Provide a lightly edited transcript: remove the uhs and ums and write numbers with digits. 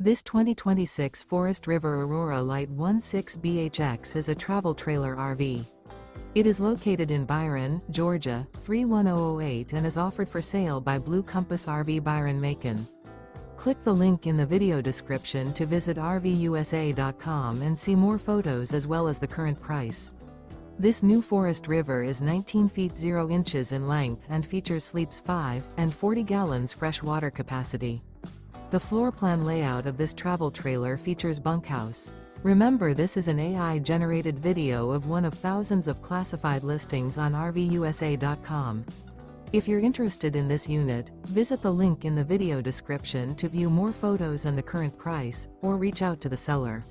This 2026 Forest River Aurora Light 16BHX is a travel trailer RV. It is located in Byron, Georgia, 31008 and is offered for sale by Blue Compass RV Byron-Macon. Click the link in the video description to visit RVUSA.com and see more photos as well as the current price. This new Forest River is 19 feet 0 inches in length and features sleeps 5 and 40 gallons fresh water capacity. The floor plan layout of this travel trailer features bunkhouse. Remember, this is an AI-generated video of one of thousands of classified listings on RVUSA.com. If you're interested in this unit, visit the link in the video description to view more photos and the current price, or reach out to the seller.